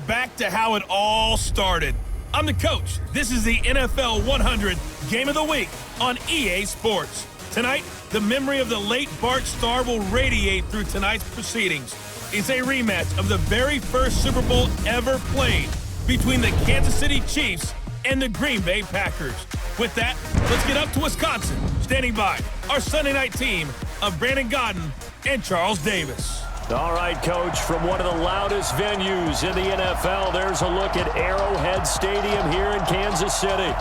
back to how it all started. I'm the coach. This is the NFL 100 Game of the Week on EA Sports. Tonight, the memory of the late Bart Starr will radiate through tonight's proceedings. It's a rematch of the very first Super Bowl ever played between the Kansas City Chiefs and the Green Bay Packers. With that, let's get up to Wisconsin. Standing by, our Sunday night team of Brandon Godden and Charles Davis. All right, Coach, from one of the loudest venues in the NFL, there's a look at Arrowhead Stadium here in Kansas City.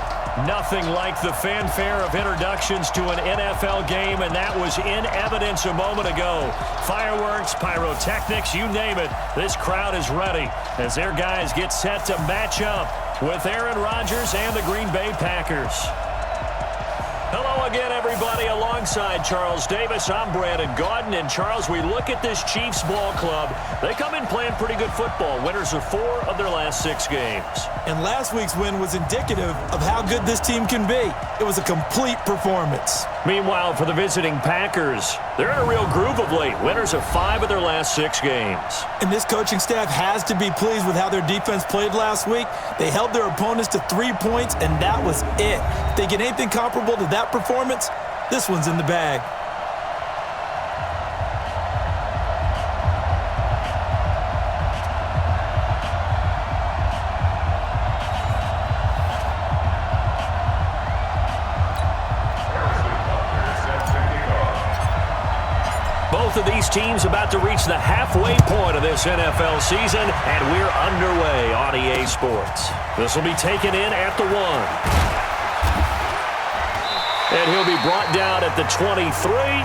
Nothing like the fanfare of introductions to an NFL game, and that was in evidence a moment ago. Fireworks, pyrotechnics, you name it, this crowd is ready as their guys get set to match up with Aaron Rodgers and the Green Bay Packers. Hello again, everybody. Alongside Charles Davis, I'm Brandon Godden. And, Charles, we look at this Chiefs ball club. They come in playing pretty good football. Winners of 4 of their last 6 games. And last week's win was indicative of how good this team can be. It was a complete performance. Meanwhile, for the visiting Packers, they're in a real groove of late. Winners of 5 of their last 6 games. And this coaching staff has to be pleased with how their defense played last week. They held their opponents to 3 points, and that was it. If they get anything comparable to that performance, this one's in the bag. Both of these teams about to reach the halfway point of this NFL season, and we're underway on EA Sports. This will be taken in at the 1. And he'll be brought down at the 23,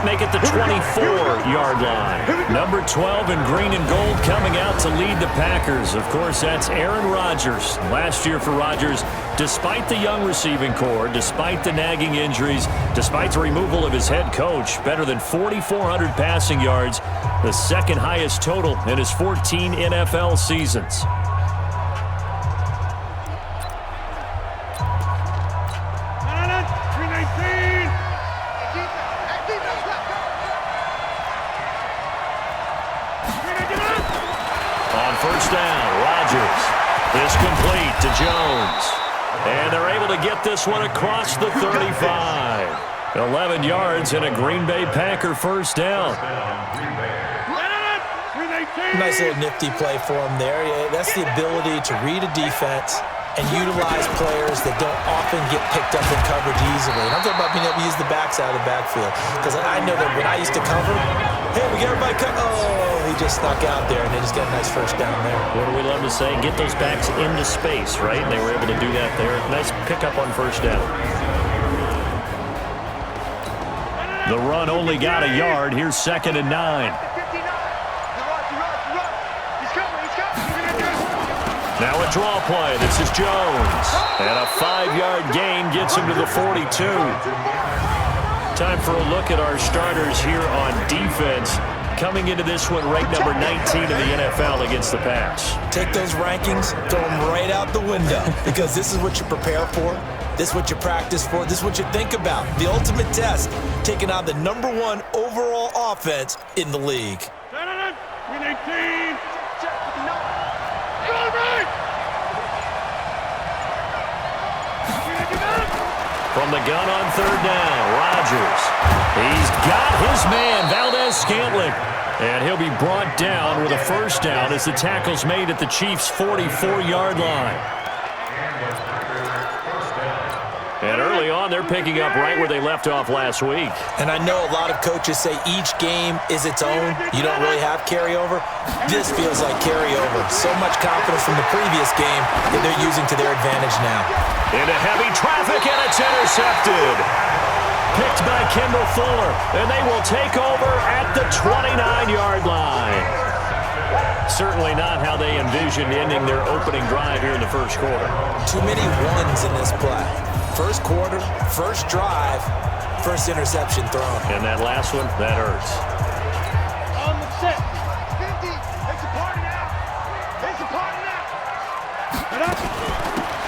make it the 24-yard line. Number 12 in green and gold coming out to lead the Packers. Of course, that's Aaron Rodgers. Last year for Rodgers, despite the young receiving core, despite the nagging injuries, despite the removal of his head coach, better than 4,400 passing yards, the second highest total in his 14 NFL seasons. First down, Rodgers is complete to Jones. And they're able to get this one across the 35. 11 yards and a Green Bay Packer first down. Nice little nifty play for him there. Yeah, that's the ability to read a defense and utilize players that don't often get picked up in coverage easily. And I'm talking about being able to use the backs out of the backfield. Because I know that when I used to cover, hey, we got everybody cover. Oh, he just snuck out there, and they just got a nice first down there. What do we love to say? Get those backs into space, right? And they were able to do that there. Nice pickup on first down. The run only got a yard. Here's 2nd and 9. Now a draw play. This is Jones. And a 5-yard gain gets him to the 42. Time for a look at our starters here on defense. Coming into this one, ranked number 19 in the NFL against the pass. Take those rankings, throw them right out the window. Because this is what you prepare for. This is what you practice for. This is what you think about. The ultimate test. Taking on the number 1 overall offense in the league. From the gun on 3rd down, Rodgers. He's got his man, Valdez-Scantling. And he'll be brought down with a first down as the tackle's made at the Chiefs' 44-yard line. And early on, they're picking up right where they left off last week. And I know a lot of coaches say each game is its own. You don't really have carryover. This feels like carryover. So much confidence from the previous game that they're using to their advantage now. Into heavy traffic, and it's intercepted. Picked by Kendall Fuller, and they will take over at the 29-yard line. Certainly not how they envisioned ending their opening drive here in the first quarter. Too many ones in this play. First quarter, first drive, first interception thrown. And that last one, that hurts. On the set. 50. It's a party now. It's a party now.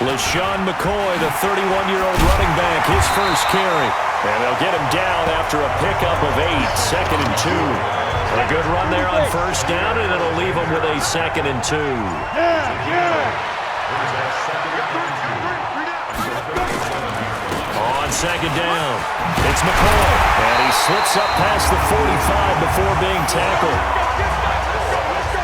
LaShawn McCoy, the 31-year-old running back, his first carry. And they'll get him down after a pickup of 8, 2nd and 2. A good run there on first down, and it'll leave him with a 2nd and 2. On 2nd down, it's McCoy. And he slips up past the 45 before being tackled.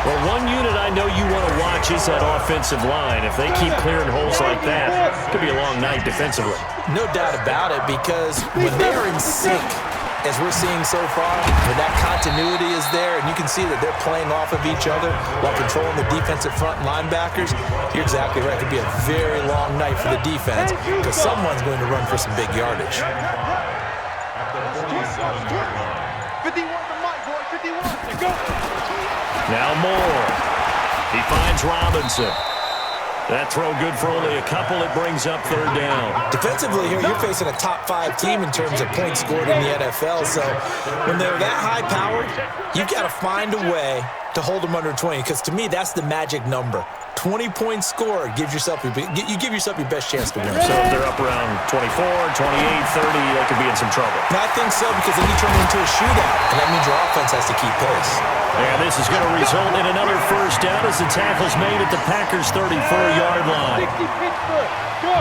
Well, one unit I know you want to watch is that offensive line. If they keep clearing holes like that, it could be a long night defensively. No doubt about it, because when they're in sync, as we're seeing so far, when that continuity is there and you can see that they're playing off of each other while controlling the defensive front linebackers, you're exactly right. It could be a very long night for the defense because someone's going to run for some big yardage. 51 to Mike, boy, 51. Let's go. Now Moore. He finds Robinson. That throw good for only a couple. It brings up 3rd down. Defensively here, you're facing a top 5 team in terms of points scored in the NFL. So when they're that high powered, you've got to find a way to hold them under 20, because to me, that's the magic number. 20 points scored gives yourself you give yourself your best chance to win. So if they're up around 24, 28, 30, they could be in some trouble. And I think so, because then you turn it into a shootout, and that means your offense has to keep pace. And this is going to result in another first down as the tackle's made at the Packers' 34-yard line.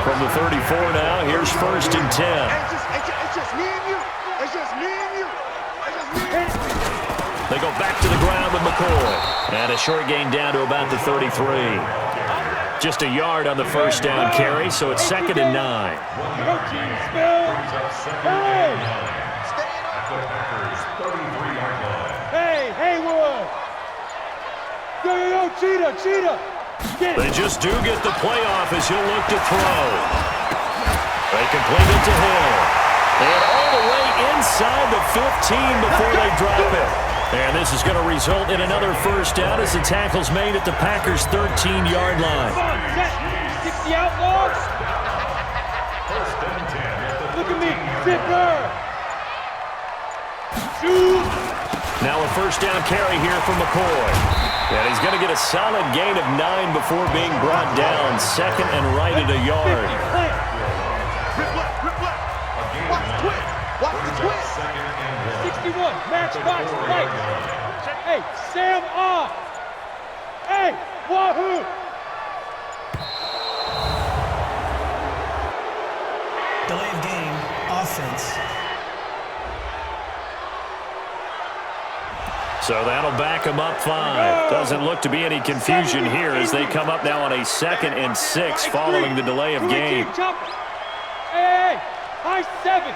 From the 34 now, here's 1st and 10. It's just me and you. It's just me and you. It's just me and you. They go back to the ground with McCoy. And a short gain down to about the 33. Just a yard on the first down carry, so it's 2nd and 9. Hey, Haywood. Yo, Cheetah. They just do get the playoff as he'll look to throw. They complete it to Hill. And all the way inside the 15 before they drop it. And this is going to result in another first down as the tackle's made at the Packers' 13-yard line. 60 outlaws. Look at me, zipper. Shoot. Now a first down carry here from McCoy. And he's going to get a solid gain of 9 before being brought down. 2nd and right at a yard. Rip left. Watch the twist. 61, matchbox right. Hey, Sam off. Hey, wahoo. Delay of game, offense. So that'll back them up 5. Doesn't look to be any confusion here as they come up now on a 2nd and 6 following the delay of game. Hey, high 7.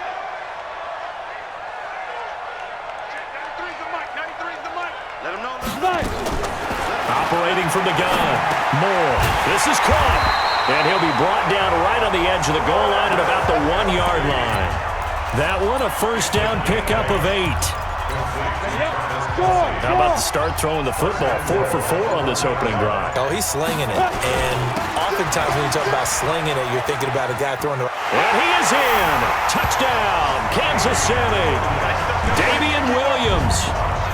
93's the mic. Let him know. Operating from the gun. Moore. This is caught. And he'll be brought down right on the edge of the goal line at about the 1-yard line. That one, a first down pickup of 8. How about the start throwing the football? 4 for 4 on this opening drive. Oh, he's slinging it. And oftentimes when you talk about slinging it, you're thinking about a guy throwing the... And he is in. Touchdown, Kansas City. Damian Williams,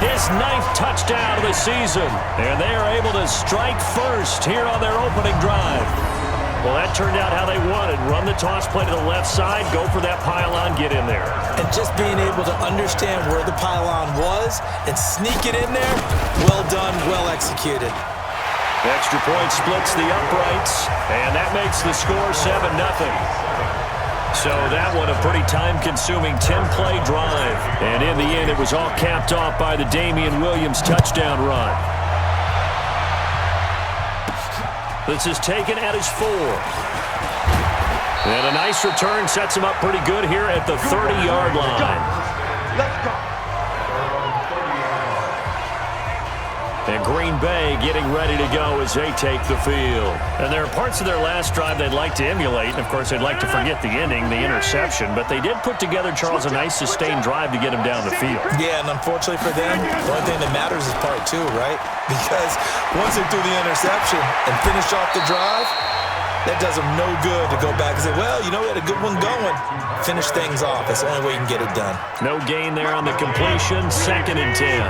his 9th touchdown of the season. And they are able to strike first here on their opening drive. Well, that turned out how they wanted. Run the toss play to the left side, go for that pylon, get in there. And just being able to understand where the pylon was and sneak it in there, well done, well executed. Extra point splits the uprights, and that makes the score 7-0. So that one a pretty time-consuming 10-play drive. And in the end, it was all capped off by the Damian Williams touchdown run. This is taken at his 4. And a nice return sets him up pretty good here at the 30-yard line. Let's go. And Green Bay getting ready to go as they take the field. And there are parts of their last drive they'd like to emulate. And, of course, they'd like to forget the ending, the interception. But they did put together, Charles, a nice sustained drive to get him down the field. Yeah, and unfortunately for them, the only thing that matters is part 2, right? Because once they do the interception and finish off the drive, that does them no good to go back and say, well, you know, we had a good one going. Finish things off. That's the only way you can get it done. No gain there on the completion. 2nd and 10.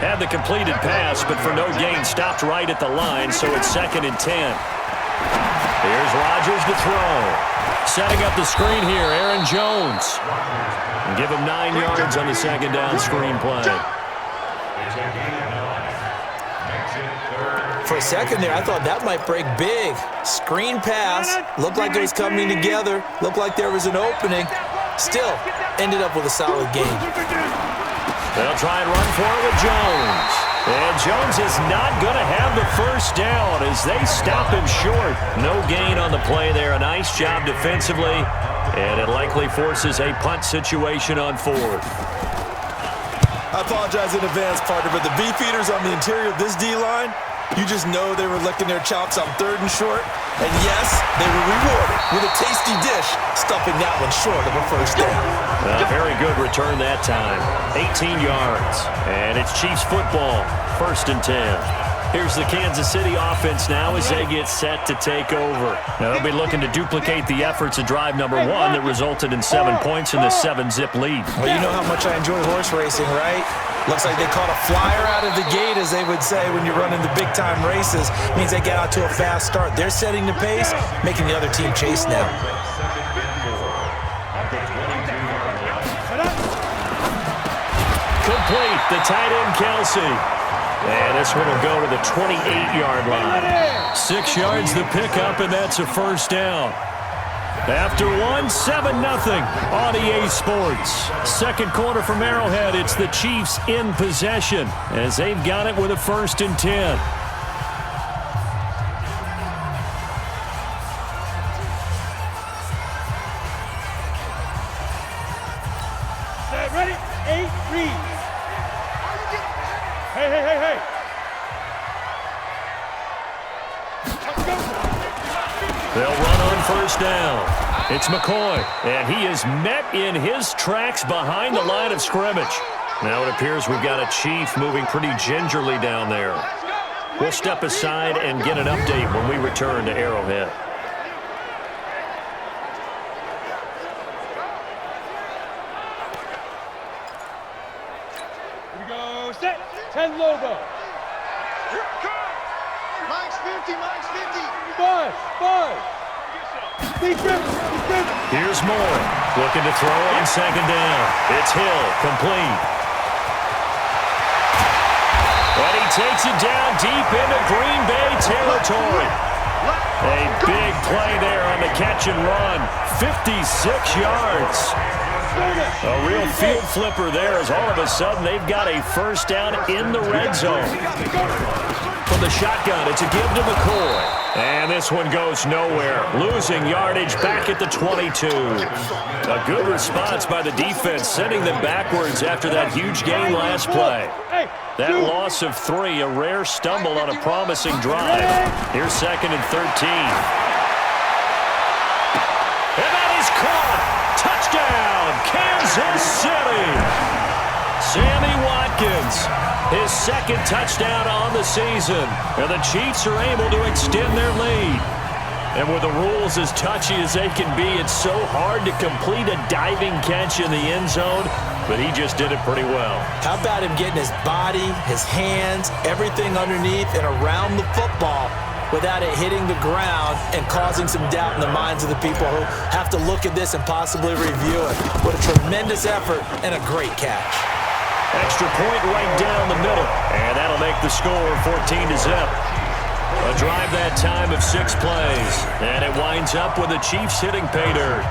Had the completed pass, but for no gain, stopped right at the line, so it's 2nd and 10. Here's Rodgers to throw. Setting up the screen here, Aaron Jones. And give him 9 yards on the second down screen play. For a second there, I thought that might break big. Screen pass. Looked like it was coming together. Looked like there was an opening. Still, ended up with a solid game. They'll try and run for it with Jones. And Jones is not going to have the first down as they stop him short. No gain on the play there. A nice job defensively. And it likely forces a punt situation on fourth. I apologize in advance, partner, but the beefeaters on the interior of this D-line, you just know they were licking their chops on 3rd and short. And yes, they were rewarded with a tasty dish, stuffing that one short of a first down. Very good return that time. 18 yards. And it's Chiefs football. 1st and 10. Here's the Kansas City offense now as they get set to take over. Now they'll be looking to duplicate the efforts of drive number 1 that resulted in 7 points in the 7-zip lead. Well, you know how much I enjoy horse racing, right? Looks like they caught a flyer out of the gate, as they would say when you're running the big-time races. Means they get out to a fast start. They're setting the pace, making the other team chase now. Complete, the tight end Kelsey. And this one will go to the 28-yard line. 6 yards the pickup, and that's a first down. After 7-0 on EA Sports. Second quarter from Arrowhead. It's the Chiefs in possession as they've got it with a 1st and 10. Ready? 8, read. Hey. They'll run on first down. It's McCoy, and he is met in his tracks behind the line of scrimmage. Now it appears we've got a Chief moving pretty gingerly down there. We'll step aside and get an update when we return to Arrowhead. Here we go. Set. 10 logo. Mike's 50. 5. Here's Moore, looking to throw on second down. It's Hill, complete. And he takes it down deep into Green Bay territory. A big play there on the catch and run. 56 yards. A real field flipper there as all of a sudden they've got a first down in the red zone. From the shotgun, it's a give to McCoy. And this one goes nowhere. Losing yardage back at the 22. A good response by the defense, sending them backwards after that huge gain last play. That loss of 3, a rare stumble on a promising drive. Here's 2nd and 13. And that is caught. Touchdown, Kansas City. Sammy Watkins, his 2nd touchdown on the season. And the Chiefs are able to extend their lead. And with the rules as touchy as they can be, it's so hard to complete a diving catch in the end zone, but he just did it pretty well. How about him getting his body, his hands, everything underneath and around the football without it hitting the ground and causing some doubt in the minds of the people who have to look at this and possibly review it. What a tremendous effort and a great catch. Extra point right down the middle, and that'll make the score 14-0. A drive that time of 6 plays, and it winds up with the Chiefs hitting pay dirt.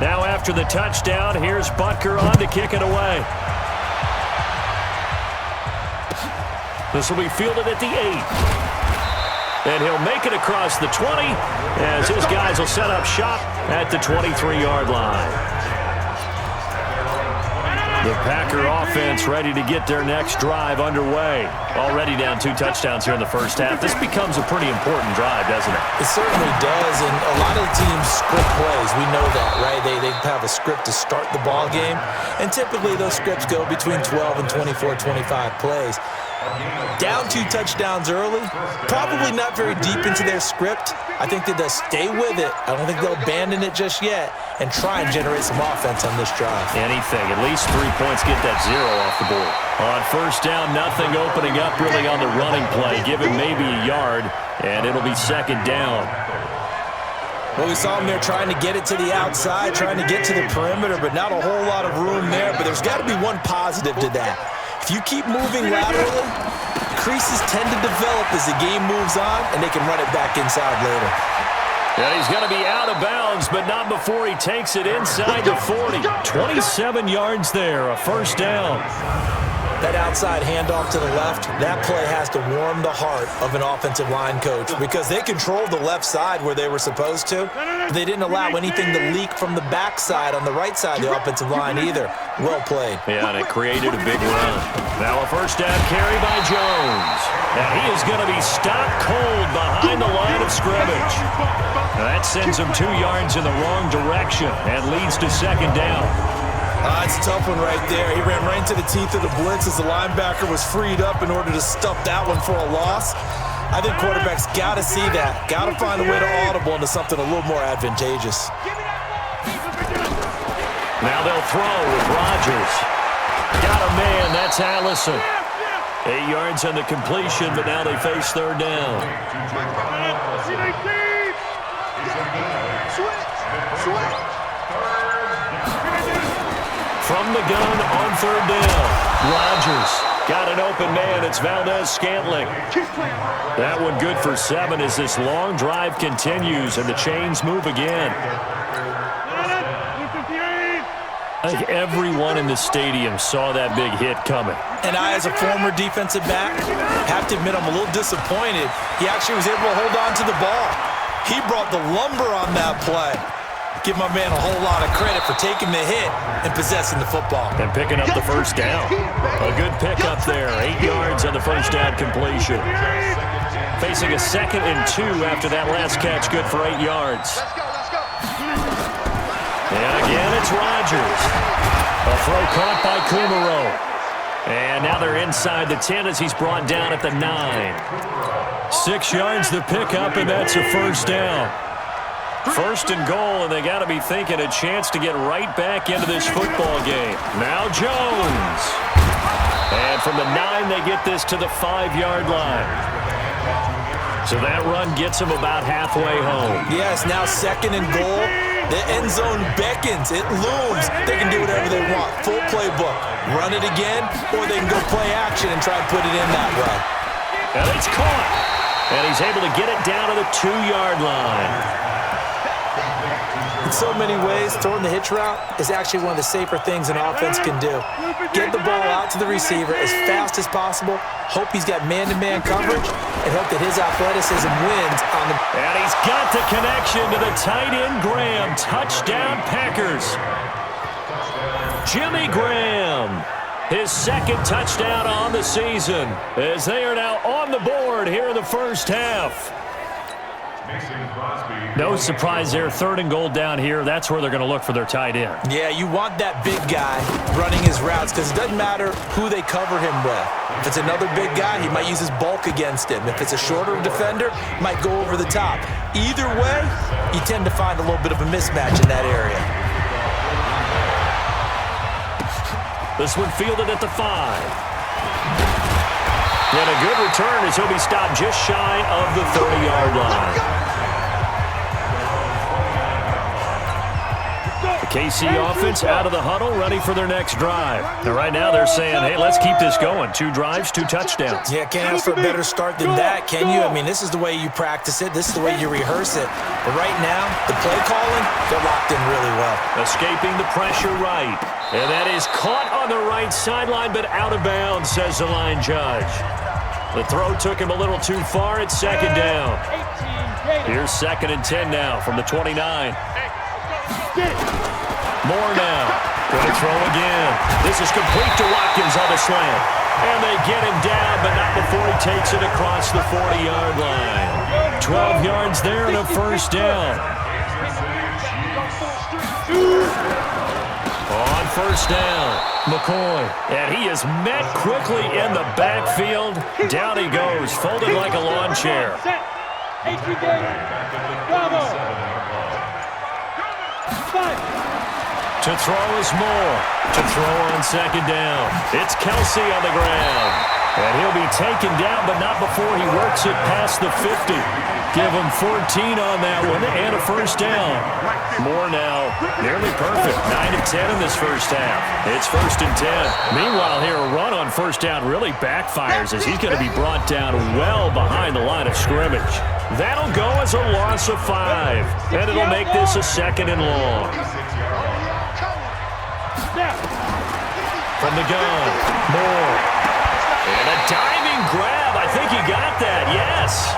Now after the touchdown, here's Butker on to kick it away. This will be fielded at the 8. And he'll make it across the 20 as his guys will set up shop at the 23-yard line. The Packer offense ready to get their next drive underway. Already down 2 touchdowns here in the first half. This becomes a pretty important drive, doesn't it? It certainly does, and a lot of the teams script plays. We know that, right? They have a script to start the ball game, and typically those scripts go between 12 and 24, 25 plays. Down 2 touchdowns early, probably not very deep into their script. I think that they'll stay with it. I don't think they'll abandon it just yet and try and generate some offense on this drive. Anything, at least 3 points, get that 0 off the board. On first down, nothing opening up really on the running play. Give him maybe a yard, and it'll be second down. Well, we saw him there trying to get it to the outside, trying to get to the perimeter, but not a whole lot of room there. But there's got to be one positive to that. If you keep moving laterally, creases tend to develop as the game moves on, and they can run it back inside later. And he's going to be out of bounds, but not before he takes it inside the 40. 27 yards there, a first down. That outside handoff to the left, that play has to warm the heart of an offensive line coach because they controlled the left side where they were supposed to. They didn't allow anything to leak from the backside on the right side of the offensive line either. Well played. Yeah, and it created a big run. Now a first down carry by Jones. And he is going to be stopped cold behind the line of scrimmage. Now that sends him 2 yards in the wrong direction and leads to second down. It's a tough one right there. He ran right into the teeth of the blitz as the linebacker was freed up in order to stuff that one for a loss. I think quarterbacks got to see that. Got to find a way to audible into something a little more advantageous. Now they'll throw with Rodgers. Got a man, that's Allison. 8 yards on the completion, but now they face third down. From the gun on third down, Rodgers got an open man. It's Valdez-Scantling. That one good for 7 as this long drive continues and the chains move again. I think everyone in the stadium saw that big hit coming. And I, as a former defensive back, have to admit I'm a little disappointed. He actually was able to hold on to the ball. He brought the lumber on that play. Give my man a whole lot of credit for taking the hit and possessing the football. And picking up the first down. A good pickup there. 8 yards on the first down completion. Facing a 2nd and 2 after that last catch. Good for 8 yards. And again, it's Rodgers. A throw caught by Kumaro. And now they're inside the 10 as he's brought down at the 9. 6 yards the pickup, and that's a first down. First and goal, and they got to be thinking a chance to get right back into this football game. Now Jones. And from the 9, they get this to the 5-yard line. So that run gets them about halfway home. Yes, now 2nd and goal. The end zone beckons. It looms. They can do whatever they want. Full playbook. Run it again, or they can go play action and try and put it in that way. And it's caught. And he's able to get it down to the 2-yard line. In so many ways, throwing the hitch route is actually one of the safer things an offense can do. Get the ball out to the receiver as fast as possible, hope he's got man-to-man coverage, and hope that his athleticism wins on the... And he's got the connection to the tight end, Graham. Touchdown, Packers. Jimmy Graham, his 2nd touchdown on the season, as they are now on the board here in the first half. No surprise there, 3rd and goal down here. That's where they're going to look for their tight end. Yeah, you want that big guy running his routes because it doesn't matter who they cover him with. If it's another big guy, he might use his bulk against him. If it's a shorter defender, he might go over the top. Either way, you tend to find a little bit of a mismatch in that area. This one fielded at the 5. And a good return as he'll be stopped just shy of the 30-yard line. KC offense out of the huddle, ready for their next drive. And right now they're saying, hey, let's keep this going. 2 drives, 2 touchdowns. Yeah, can't ask for a better start than that, can you? I mean, this is the way you practice it. This is the way you rehearse it. But right now, the play calling, they're locked in really well. Escaping the pressure right. And that is caught on the right sideline, but out of bounds, says the line judge. The throw took him a little too far. It's 2nd down. Here's 2nd and 10 now from the 29. More now. Going to throw again. This is complete to Watkins on the slant. And they get him down, but not before he takes it across the 40-yard line. 12 yards there and a first down. On first down, McCoy. And he is met quickly in the backfield. Down he goes, folded like a lawn chair. To throw is Moore. To throw on second down. It's Kelsey on the ground. And he'll be taken down, but not before he works it past the 50. Give him 14 on that one and a first down. Moore now nearly perfect. 9 of 10 in this first half. It's first and 10. Meanwhile here, a run on first down really backfires as he's going to be brought down well behind the line of scrimmage. That'll go as a loss of 5. And it'll make this a second and long. From the gun, Moore. And a diving grab. I think he got that, yes.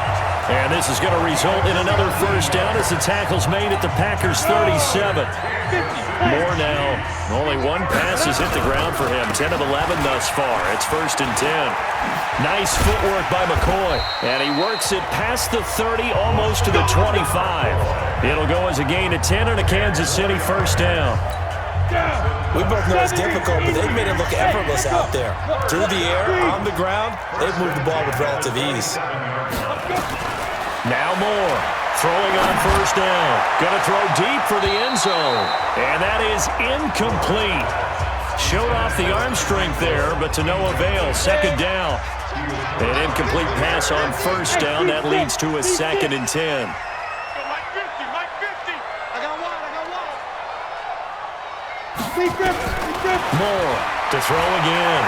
And this is going to result in another first down as the tackle's made at the Packers' 37. Moore now. Only one pass has hit the ground for him. 10 of 11 thus far. It's first and 10. Nice footwork by McCoy. And he works it past the 30, almost to the 25. It'll go as a gain of 10 and a Kansas City first down. We both know it's difficult, but they've made it look effortless out there. Through the air, on the ground, they've moved the ball with relative ease. Now Moore, throwing on first down. Going to throw deep for the end zone. And that is incomplete. Showed off the arm strength there, but to no avail. Second down. An incomplete pass on first down. That leads to a second and 10. Moore to throw again.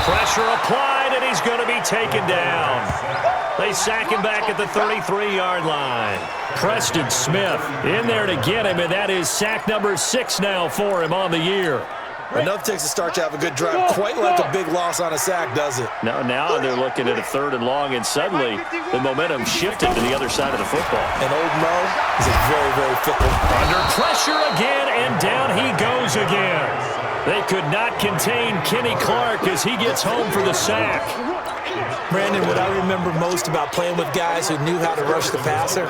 Pressure applied, and he's going to be taken down. They sack him back at the 33-yard line. Preston Smith in there to get him, and that is sack number 6 now for him on the year. Enough takes a start to have a good drive. Quite like a big loss on a sack, does it? No, now they're looking at a third and long, and suddenly the momentum shifted to the other side of the football. And old Mo is a very, very fickle. Under pressure again, and down he goes again. They could not contain Kenny Clark as he gets home for the sack. Brandon, what I remember most about playing with guys who knew how to rush the passer,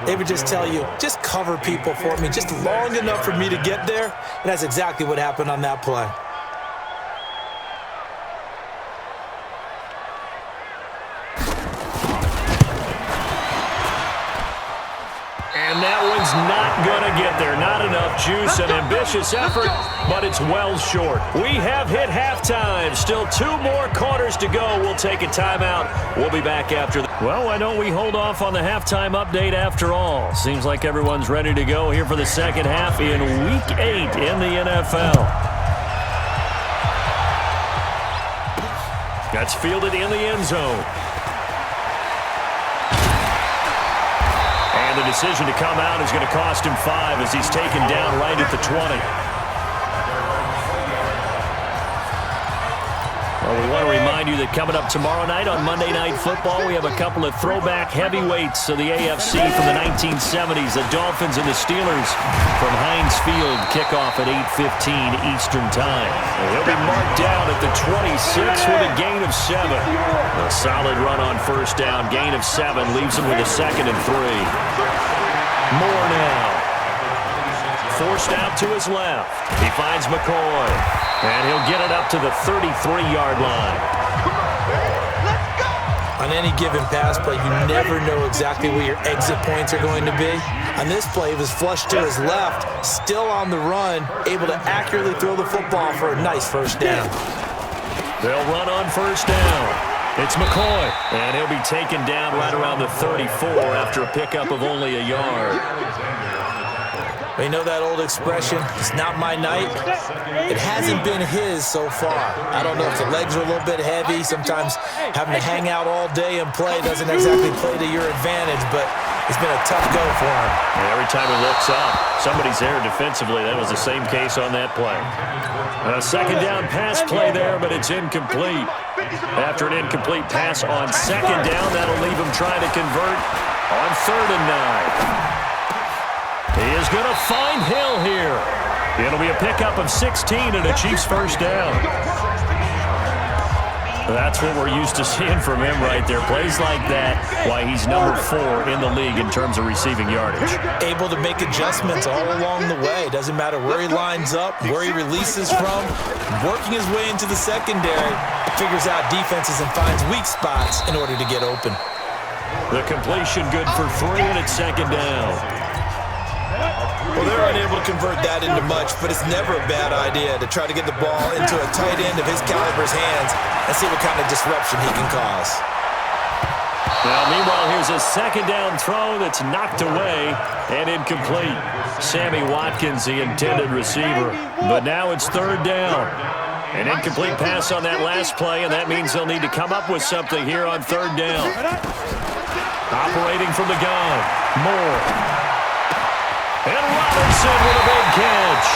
they would just tell you, just cover people for me, just long enough for me to get there. And that's exactly what happened on that play. And that one's not going to get there. Not enough juice, an ambitious effort, but it's well short. We have hit halftime. Still 2 more quarters to go. We'll take a timeout. We'll be back after that. Well, why don't we hold off on the halftime update after all? Seems like everyone's ready to go here for the second half in Week 8 in the NFL. That's fielded in the end zone. The decision to come out is going to cost him 5 as he's taken down right at the 20. Well, we want to remind you that coming up tomorrow night on Monday Night Football, we have a couple of throwback heavyweights of the AFC from the 1970s, the Dolphins and the Steelers from Heinz Field, kickoff at 8:15 Eastern Time. And he'll be marked down at the 26 with a gain of 7. A solid run on first down, gain of 7, leaves him with a second and 3. Moore now. Forced out to his left. He finds McCoy. And he'll get it up to the 33-yard line. On any given pass play, you never know exactly where your exit points are going to be. On this play, it was flushed to his left, still on the run, able to accurately throw the football for a nice first down. They'll run on first down. It's McCoy. And he'll be taken down right around the 34 after a pickup of only a yard. You know that old expression, it's not my night? It hasn't been his so far. I don't know if the legs are a little bit heavy. Sometimes having to hang out all day and play doesn't exactly play to your advantage, but it's been a tough go for him. And every time he looks up, somebody's there defensively. That was the same case on that play. A second down pass play there, but it's incomplete. After an incomplete pass on second down, that'll leave him trying to convert on 3rd and 9. He is going to find Hill here. It'll be a pickup of 16 and a Chiefs first down. That's what we're used to seeing from him right there. Plays like that, why he's number 4 in the league in terms of receiving yardage. Able to make adjustments all along the way. Doesn't matter where he lines up, where he releases from. Working his way into the secondary, figures out defenses and finds weak spots in order to get open. The completion good for 3, and it's second down. Well, they're unable to convert that into much, but it's never a bad idea to try to get the ball into a tight end of his caliber's hands and see what kind of disruption he can cause. Now, meanwhile, here's a second down throw that's knocked away and incomplete. Sammy Watkins, the intended receiver, but now it's third down. An incomplete pass on that last play, and that means they'll need to come up with something here on third down. Operating from the gun, Moore. And Robinson with a big catch.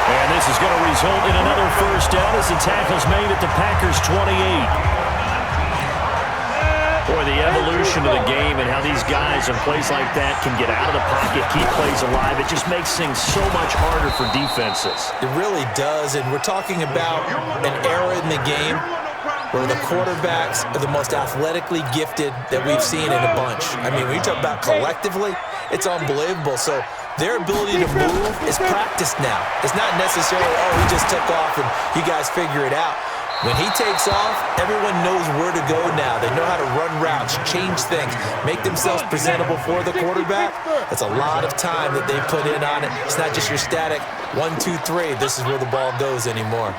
And this is going to result in another first down as the tackle's made at the Packers' 28. Boy, the evolution of the game and how these guys in plays like that can get out of the pocket, keep plays alive, it just makes things so much harder for defenses. It really does, and we're talking about an era in the game where the quarterbacks are the most athletically gifted that we've seen in a bunch. I mean, when you talk about collectively, it's unbelievable. So their ability to move is practiced now. It's not necessarily, oh, he just took off and you guys figure it out. When he takes off, everyone knows where to go now. They know how to run routes, change things, make themselves presentable for the quarterback. That's a lot of time that they put in on it. It's not just your static 1, 2, 3. This is where the ball goes anymore.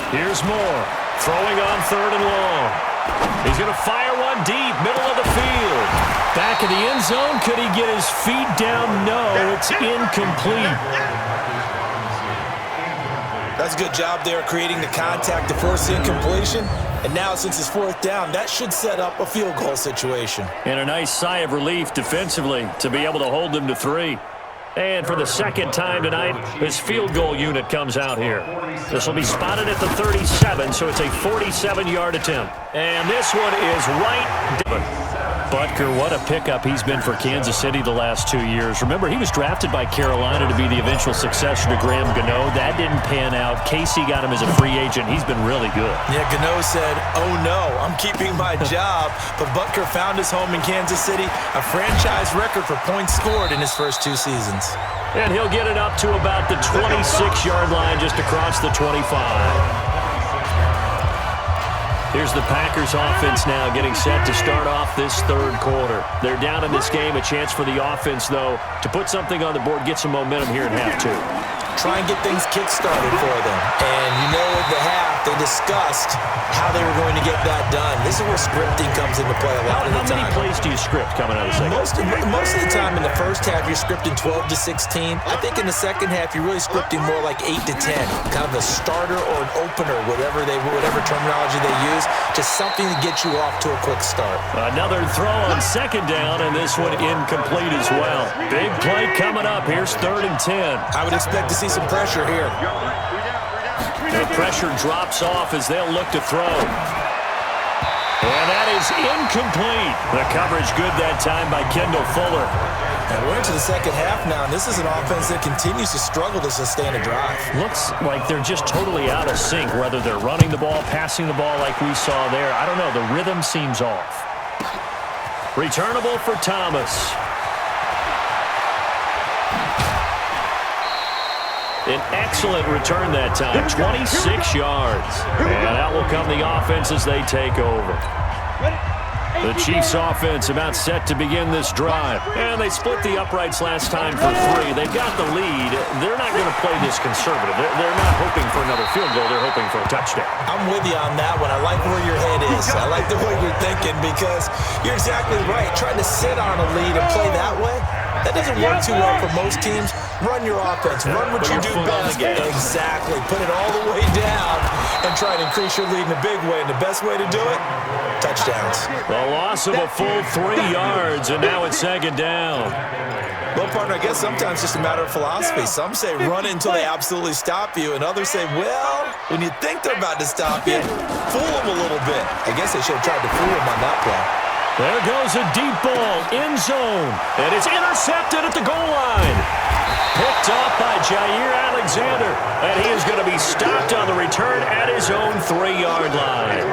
Here's Moore, throwing on third and long. He's going to fire one deep, middle of the field. Back in the end zone, could he get his feet down? No, it's incomplete. That's a good job there creating the contact to force the incompletion. And now, since it's fourth down, that should set up a field goal situation. And a nice sigh of relief defensively to be able to hold them to 3. And for the second time tonight, this field goal unit comes out here. This will be spotted at the 37, so it's a 47-yard attempt. And this one is right. Butker, what a pickup he's been for Kansas City the last 2 years. Remember, he was drafted by Carolina to be the eventual successor to Graham Gano. That didn't pan out. Casey got him as a free agent. He's been really good. Yeah, Gano said, oh no, I'm keeping my job. But Butker found his home in Kansas City, a franchise record for points scored in his first 2 seasons. And he'll get it up to about the 26-yard line, just across the 25. Here's the Packers offense now getting set to start off this third quarter. They're down in this game. A chance for the offense, though, to put something on the board, get some momentum here in half 2. Try and get things kick-started for them. And you know at the half, they discussed how they were going to get that done. This is where scripting comes into play a lot of the time. How many plays do you script coming out of the second? Most of the time in the first half, you're scripting 12 to 16. I think in the second half, you're really scripting more like 8 to 10. Kind of a starter or an opener, whatever terminology they use. Just something to get you off to a quick start. Another throw on second down, and this one incomplete as well. Big play coming up. Here's 3rd and 10. I would expect to see some pressure here. The pressure drops off as they'll look to throw. And that is incomplete. The coverage good that time by Kendall Fuller. And we're into the second half now, and this is an offense that continues to struggle to sustain a drive. Looks like they're just totally out of sync, whether they're running the ball, passing the ball like we saw there. I don't know. The rhythm seems off. Returnable for Thomas. An excellent return that time, 26 yards. And out will come the offense as they take over. The Chiefs offense about set to begin this drive. And they split the uprights last time for 3. They've got the lead. They're not going to play this conservative. They're not hoping for another field goal. They're hoping for a touchdown. I'm with you on that one. I like where your head is. I like the way you're thinking because you're exactly right. Trying to sit on a lead and play that way, that doesn't work too well for most teams. Run your offense. Run what you do best. Exactly. Put it all the way down and try to increase your lead in a big way. And the best way to do it, touchdowns. The loss of a full 3 yards, and now it's second down. Well, partner, I guess sometimes it's just a matter of philosophy. Some say run until they absolutely stop you, and others say, well, when you think they're about to stop you, fool them a little bit. I guess they should have tried to fool them on that play. There goes a deep ball, end zone, and it's intercepted at the goal line. Picked up by Jair Alexander, and he is going to be stopped on the return at his own 3-yard line.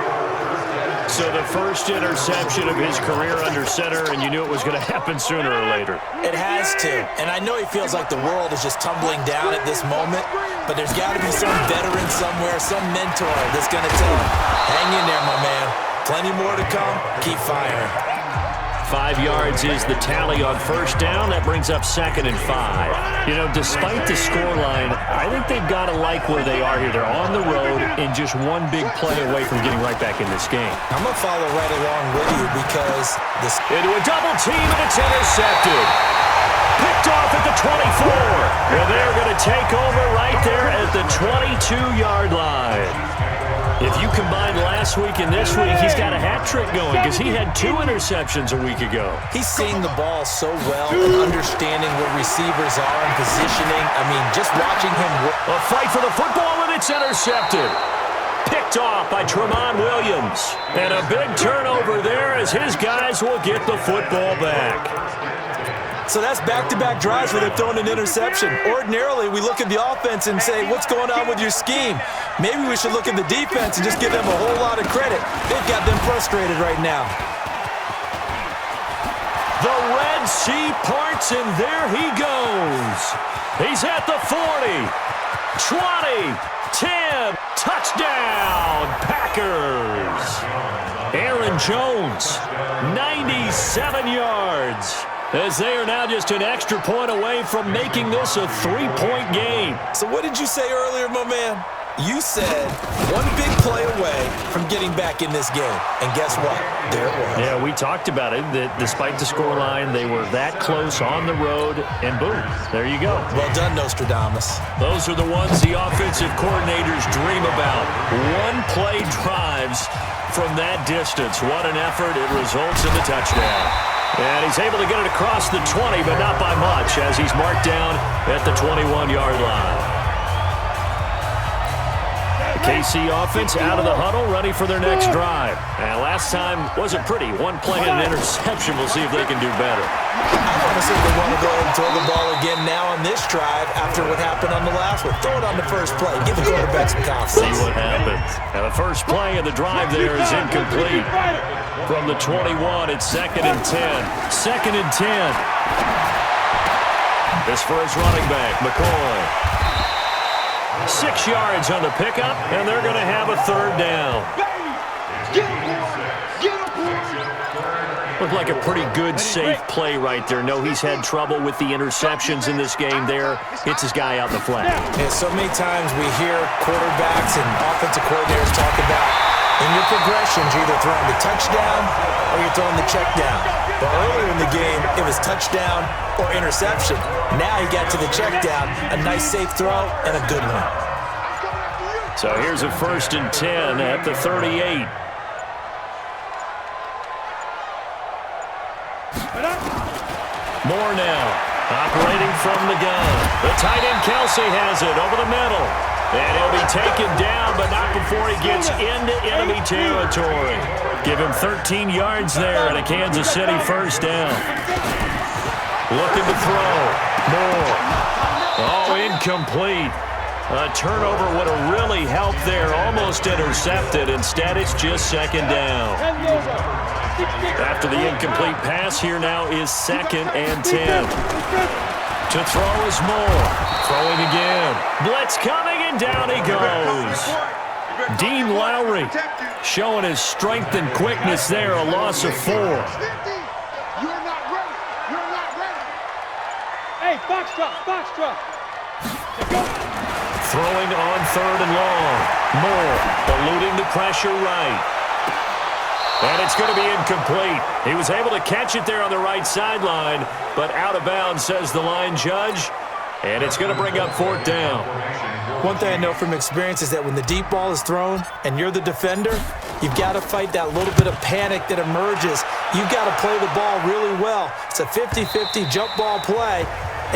So the first interception of his career under center, and you knew it was going to happen sooner or later. It has to, and I know he feels like the world is just tumbling down at this moment, but there's got to be some veteran somewhere, some mentor that's going to tell him, hang in there, my man. Plenty more to come. Keep firing. 5 yards is the tally on first down. That brings up 2nd and 5. You know, despite the scoreline, I think they've got to like where they are here. They're on the road and just one big play away from getting right back in this game. I'm going to follow right along with you because this... Into a double team, and it's intercepted. Picked off at the 24. And they're going to take over right there at the 22-yard line. If you combine last week and this week, he's got a hat trick going because he had 2 interceptions a week ago. He's seeing the ball so well and understanding where receivers are and positioning. I mean, just watching him work. A fight for the football, and it's intercepted. Picked off by Tramon Williams. And a big turnover there as his guys will get the football back. So that's back-to-back drives where they've thrown an interception. Ordinarily, we look at the offense and say, what's going on with your scheme? Maybe we should look at the defense and just give them a whole lot of credit. They've got them frustrated right now. The Red Sea parts, and there he goes. He's at the 40, 20, 10, touchdown, Packers. Aaron Jones, 97 yards. As they are now just an extra point away from making this a 3-point game. So what did you say earlier, my man? You said one big play away from getting back in this game. And guess what? There it was. Yeah, we talked about it, that despite the scoreline, they were that close on the road, and boom, there you go. Well done, Nostradamus. Those are the ones the offensive coordinators dream about. One-play drives from that distance. What an effort. It results in the touchdown. And he's able to get it across the 20, but not by much, as he's marked down at the 21-yard line. The KC offense out of the huddle, ready for their next drive. And last time wasn't pretty. One play and an interception. We'll see if they can do better. I want to see if they want to go ahead and throw the ball again now on this drive after what happened on the last one. Throw it on the first play. Give the quarterback some confidence. See what happens. Now the first play of the drive there is incomplete. From the 21, it's 2nd and 10. 2nd and 10. This for his running back, McCoy. 6 yards on the pickup, and they're going to have a 3rd down. Looked like a pretty good, safe play right there. No, he's had trouble with the interceptions in this game there. Hits his guy out in the flat. And so many times we hear quarterbacks and offensive coordinators talk about in your progressions, you're either throwing the touchdown or you're throwing the check down. But earlier in the game, it was touchdown or interception. Now he got to the check down, a nice safe throw, and a good one. So here's a 1st and 10 at the 38. Moore now, operating from the gun. The tight end Kelsey has it over the middle. And he'll be taken down, but not before he gets into enemy territory. Give him 13 yards there and a Kansas City 1st down. Looking to throw. Moore. Oh, incomplete. A turnover would have really helped there. Almost intercepted. Instead, it's just 2nd down. After the incomplete pass, here now is 2nd and 10. To throw is Moore. Throwing again. Blitz coming, and down he goes. Dean Lowry showing his strength and quickness there. A loss of 4. You're not ready. You're not ready. Hey, box drop. Throwing on 3rd and long. Moore eluding the pressure right. And it's going to be incomplete. He was able to catch it there on the right sideline, but out of bounds, says the line judge. And it's going to bring up 4th down. One thing I know from experience is that when the deep ball is thrown and you're the defender, you've got to fight that little bit of panic that emerges. You've got to play the ball really well. It's a 50-50 jump ball play.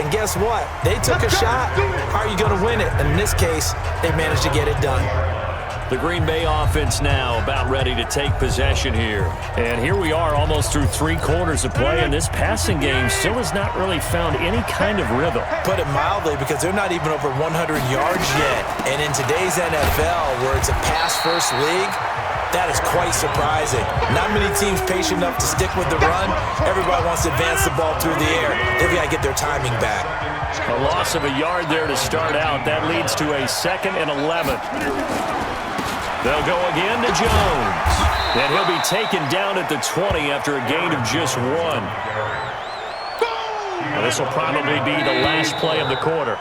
And guess what? They took a shot. How are you going to win it? And in this case, they managed to get it done. The Green Bay offense now about ready to take possession here. And here we are almost through 3 quarters of play, and this passing game still has not really found any kind of rhythm. Put it mildly, because they're not even over 100 yards yet. And in today's NFL, where it's a pass-first league, that is quite surprising. Not many teams patient enough to stick with the run. Everybody wants to advance the ball through the air. They've got to get their timing back. A loss of a yard there to start out. That leads to a 2nd and 11. They'll go again to Jones. And he'll be taken down at the 20 after a gain of just 1. Well, this will probably be the last play of the quarter.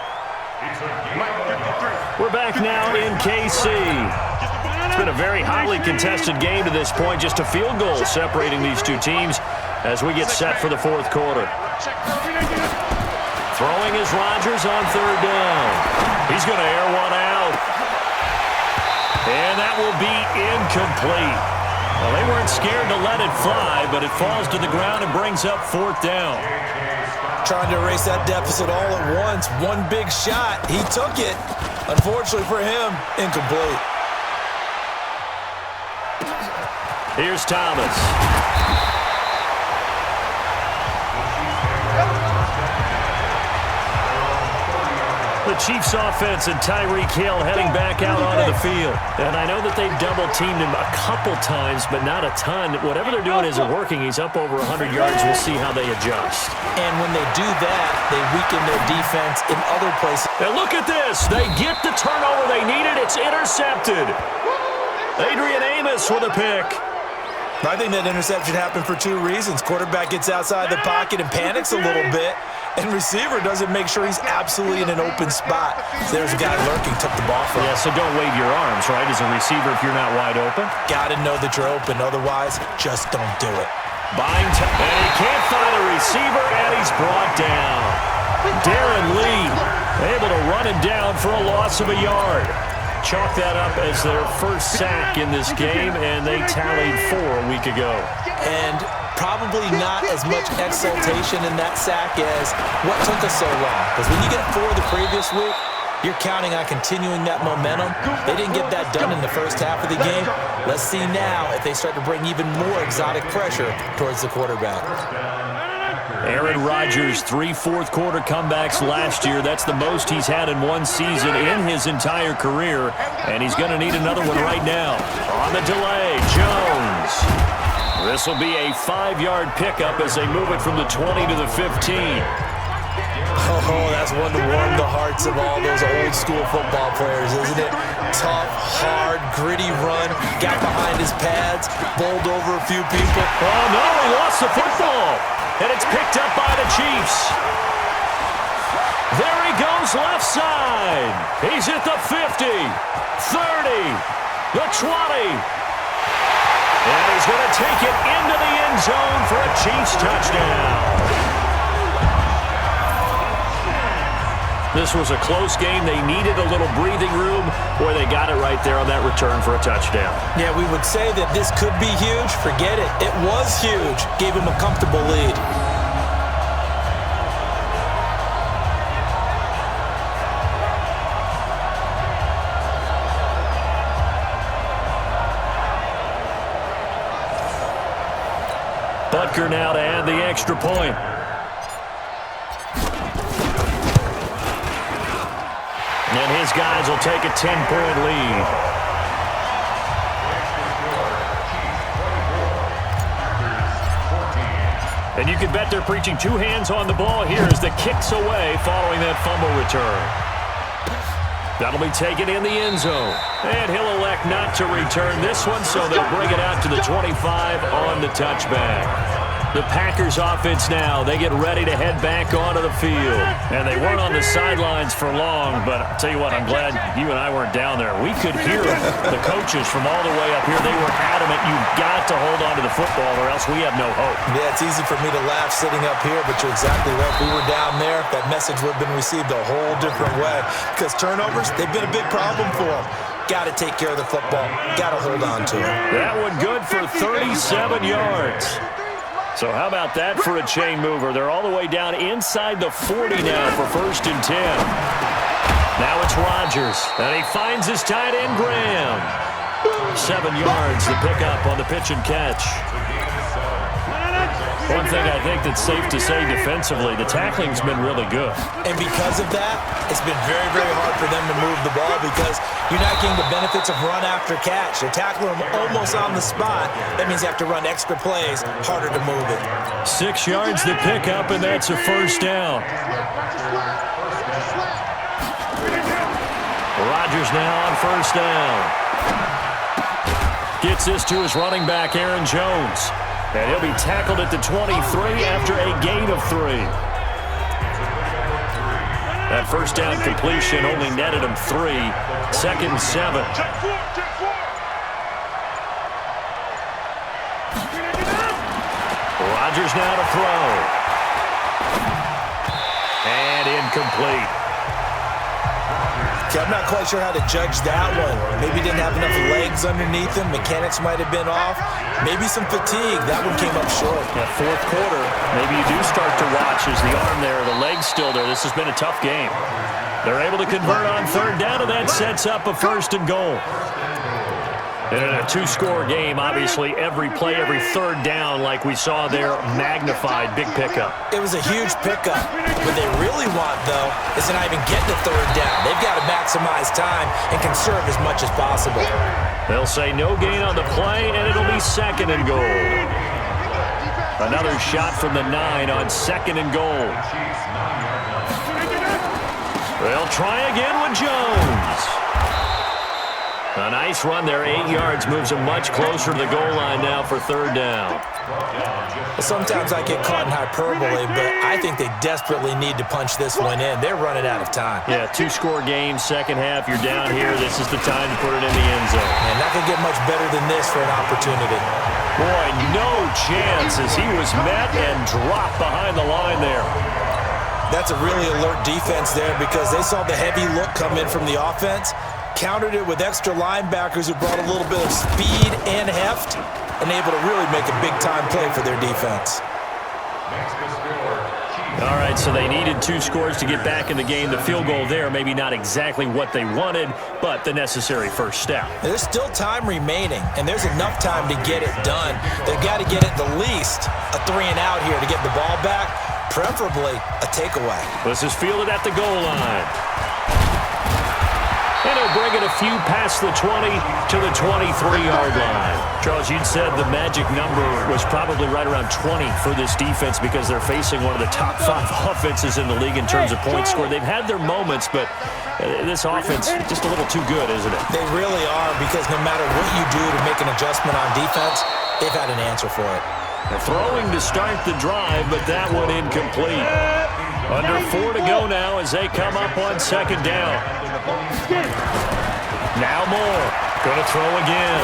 We're back now in KC. It's been a very highly contested game to this point. Just a field goal separating these two teams as we get set for the 4th quarter. Throwing is Rodgers on 3rd down. He's going to air one out. And that will be incomplete. Well, they weren't scared to let it fly, but it falls to the ground and brings up 4th down. Trying to erase that deficit all at once. One big shot. He took it. Unfortunately for him, incomplete. Here's Thomas. The Chiefs offense and Tyreek Hill heading back out onto the field. And I know that they've double-teamed him a couple times, but not a ton. Whatever they're doing isn't working. He's up over 100 yards. We'll see how they adjust. And when they do that, they weaken their defense in other places. And look at this. They get the turnover they needed. It's intercepted. Adrian Amos with a pick. I think that interception happened for 2 reasons. Quarterback gets outside the pocket and panics a little bit, and receiver doesn't make sure he's absolutely in an open spot. So there's a guy lurking, took the ball from him. Yeah, so don't wave your arms, right, as a receiver if you're not wide open. Got to know that you're open. Otherwise, just don't do it. Buying time, and he can't find a receiver, and he's brought down. Darren Lee able to run him down for a loss of a yard. Chalk that up as their first sack in this game, and they tallied 4 a week ago. And probably not as much exultation in that sack as what took us so long. Because when you get 4 the previous week, you're counting on continuing that momentum. They didn't get that done in the first half of the game. Let's see now if they start to bring even more exotic pressure towards the quarterback. Aaron Rodgers, 3 fourth-quarter comebacks last year. That's the most he's had in one season in his entire career, and he's going to need another one right now. On the delay, Jones. This will be a 5-yard pickup as they move it from the 20 to the 15. Oh, that's one to warm the hearts of all those old-school football players, isn't it? Tough, hard, gritty run, got behind his pads, bowled over a few people. Oh, no, he lost the football. And it's picked up by the Chiefs. There he goes left side. He's at the 50, 30, the 20. And he's going to take it into the end zone for a Chiefs touchdown. This was a close game. They needed a little breathing room. Boy, they got it right there on that return for a touchdown. Yeah, we would say that this could be huge. Forget it. It was huge. Gave him a comfortable lead. Butker now to add the extra point. And his guys will take a 10-point lead. And you can bet they're preaching 2 hands on the ball here as the kick's away following that fumble return. That'll be taken in the end zone. And he'll elect not to return this one, so they'll bring it out to the 25 on the touchback. The Packers offense now, they get ready to head back onto the field. And they weren't on the sidelines for long, but I'll tell you what, I'm glad you and I weren't down there. We could hear the coaches from all the way up here. They were adamant, you've got to hold on to the football or else we have no hope. Yeah, it's easy for me to laugh sitting up here, but you're exactly right. If we were down there, that message would have been received a whole different way. Because turnovers, they've been a big problem for them. Got to take care of the football. Got to hold on to it. That one good for 37 yards. So how about that for a chain mover? They're all the way down inside the 40 now for 1st and 10. Now it's Rodgers, and he finds his tight end, Graham. 7 yards, the pickup on the pitch and catch. One thing I think that's safe to say defensively, the tackling's been really good. And because of that, it's been very, very hard for them to move the ball because you're not getting the benefits of run after catch. They're tackling them almost on the spot. That means you have to run extra plays, harder to move it. 6 yards the pickup, and that's a first down. Rodgers now on first down. Gets this to his running back, Aaron Jones. And he'll be tackled at the 23 after a gain of 3. That first down completion only netted him 3. 2nd and 7. Rodgers now to throw. And incomplete. I'm not quite sure how to judge that one. Maybe didn't have enough legs underneath him. Mechanics might have been off. Maybe some fatigue. That one came up short. That 4th quarter, maybe you do start to watch as the arm there, the leg's still there. This has been a tough game. They're able to convert on 3rd down, and that sets up a 1st and goal. And in a 2-score game, obviously, every play, every 3rd down, like we saw there, magnified, big pickup. It was a huge pickup. What they really want, though, is to not even get the 3rd down. They've got to maximize time and conserve as much as possible. They'll say no gain on the play, and it'll be 2nd and goal. Another shot from the 9 on 2nd and goal. They'll try again with Jones. A nice run there, 8 yards, moves him much closer to the goal line now for 3rd down. Sometimes I get caught in hyperbole, but I think they desperately need to punch this one in. They're running out of time. Yeah, 2-score game, 2nd half, you're down here. This is the time to put it in the end zone. And not going to get much better than this for an opportunity. Boy, no chance as he was met and dropped behind the line there. That's a really alert defense there because they saw the heavy look come in from the offense, countered it with extra linebackers who brought a little bit of speed and heft, and able to really make a big-time play for their defense. All right, so they needed 2 scores to get back in the game. The field goal there, maybe not exactly what they wanted, but the necessary first step. There's still time remaining, and there's enough time to get it done. They've got to get at the least a 3-and-out here to get the ball back, preferably a takeaway. This is fielded at the goal line. And he'll bring it a few past the 20 to the 23-yard line. Charles, you'd said the magic number was probably right around 20 for this defense because they're facing one of the top 5 offenses in the league in terms of points scored. They've had their moments, but this offense just a little too good, isn't it? They really are because no matter what you do to make an adjustment on defense, they've had an answer for it. They're throwing to start the drive, but that one incomplete. Under 4 to go now as they come up on 2nd down. Now Moore, going to throw again.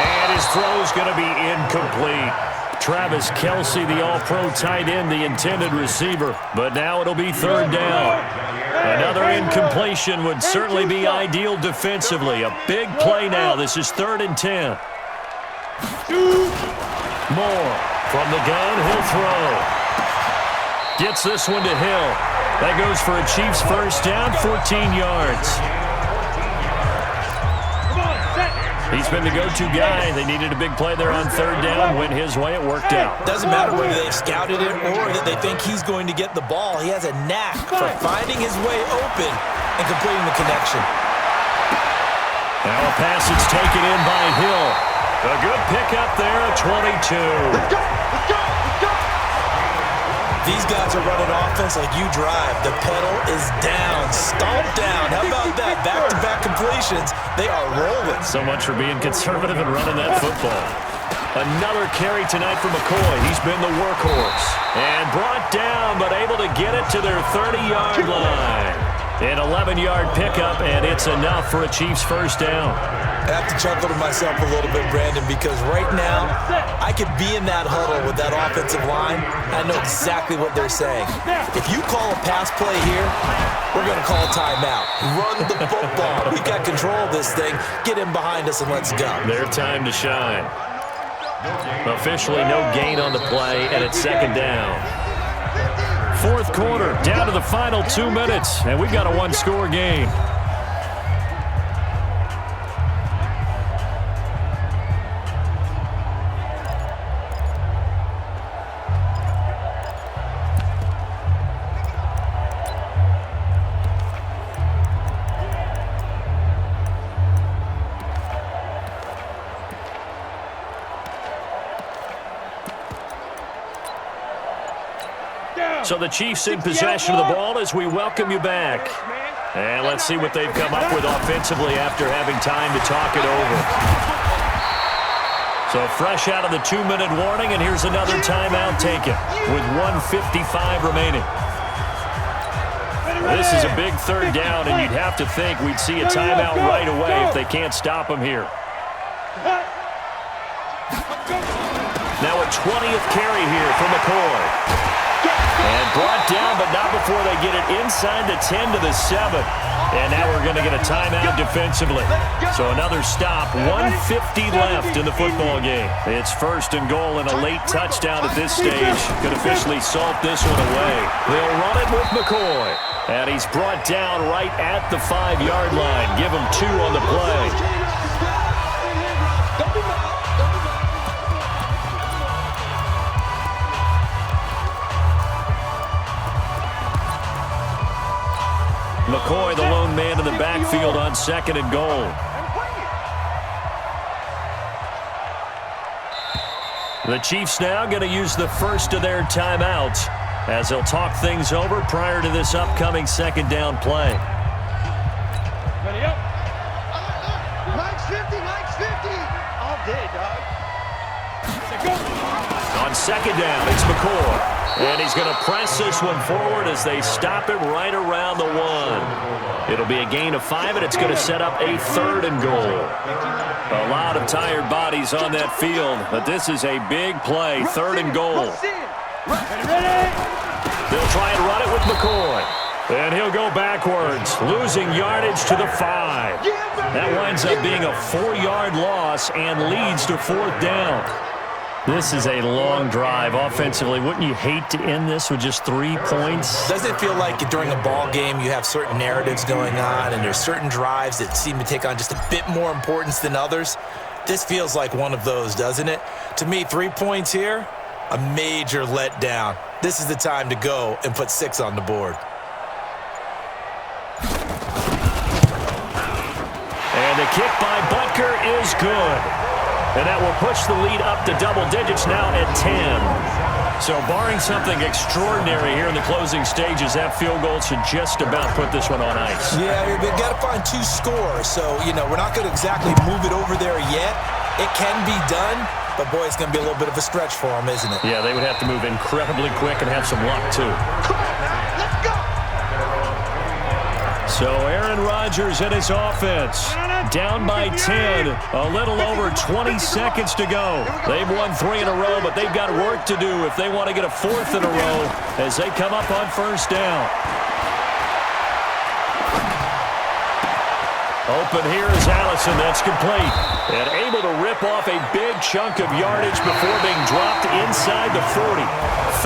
And his throw's going to be incomplete. Travis Kelce, the all-pro tight end, the intended receiver. But now it'll be 3rd down. Another incompletion would certainly be ideal defensively. A big play now. This is 3rd and 10. Moore from the gun, he'll throw. Gets this one to Hill. That goes for a Chiefs first down, 14 yards. He's been the go-to guy. They needed a big play there on 3rd down. Went his way. It worked out. Doesn't matter whether they've scouted it or that they think he's going to get the ball. He has a knack for finding his way open and completing the connection. Now a pass that's taken in by Hill. A good pickup there at 22. Let's go! Let's go! Let's go! These guys are running offense like you drive. The pedal is down, stomped down. How about that? Back-to-back completions. They are rolling. So much for being conservative and running that football. Another carry tonight for McCoy. He's been the workhorse. And brought down, but able to get it to their 30-yard line. An 11-yard pickup, and it's enough for a Chiefs first down. I have to chuckle to myself a little bit, Brandon, because right now I could be in that huddle with that offensive line. I know exactly what they're saying. If you call a pass play here, we're going to call a timeout. Run the football. We've got control of this thing. Get in behind us and let's go. Their time to shine. Officially no gain on the play, and it's 2nd down. 4th quarter, down to the final 2 minutes, and we've got a 1-score game. So the Chiefs in possession of the ball as we welcome you back. And let's see what they've come up with offensively after having time to talk it over. So fresh out of the 2-minute warning, and here's another timeout taken with 1:55 remaining. This is a big third down, and you'd have to think we'd see a timeout right away if they can't stop him here. Now a 20th carry here for McCoy. And brought down, but not before they get it inside the 10 to the 7. And now we're going to get a timeout defensively. So another stop, 1:50 left in the football game. It's 1st and goal, and a late touchdown at this stage could officially salt this one away. They'll run it with McCoy. And he's brought down right at the 5-yard line. Give him 2 on the play. McCoy, the lone man in the backfield on 2nd and goal. The Chiefs now going to use the first of their timeouts as they'll talk things over prior to this upcoming 2nd down play. Ready up. Mike's 50, Mike's 50. All day, dog. On 2nd down, it's McCoy. And he's going to press this one forward as they stop it right around the 1. It'll be a gain of 5, and it's going to set up a 3rd and goal. A lot of tired bodies on that field, but this is a big play, 3rd and goal. They'll try and run it with McCoy. And he'll go backwards, losing yardage to the 5. That winds up being a 4-yard loss and leads to 4th down. This is a long drive offensively. Wouldn't you hate to end this with just 3 points? Doesn't it feel like during a ball game you have certain narratives going on and there's certain drives that seem to take on just a bit more importance than others? This feels like one of those, doesn't it? To me, 3 points here, a major letdown. This is the time to go and put 6 on the board. And the kick by Butker is good. And that will push the lead up to double digits now at 10. So barring something extraordinary here in the closing stages, that field goal should just about put this one on ice. Yeah, they've got to find 2 scores. So, we're not going to exactly move it over there yet. It can be done, but boy, it's going to be a little bit of a stretch for them, isn't it? Yeah, they would have to move incredibly quick and have some luck, too. Let's go. So Aaron Rodgers and his offense down by 10, a little over 20 seconds to go. They've won 3 in a row, but they've got work to do if they want to get a 4th in a row as they come up on 1st down. Open here is Allison. That's complete. And able to rip off a big chunk of yardage before being dropped inside the 40.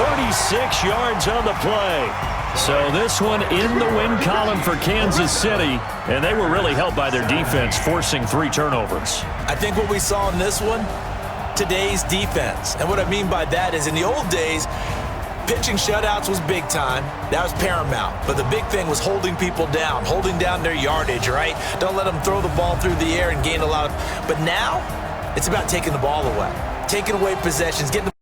36 yards on the play. So this one in the win column for Kansas City, and they were really helped by their defense, forcing 3 turnovers. I think what we saw in this one, today's defense. And what I mean by that is in the old days, pitching shutouts was big time. That was paramount. But the big thing was holding people down, holding down their yardage, right? Don't let them throw the ball through the air and gain a lot of... But now, it's about taking the ball away, taking away possessions, getting the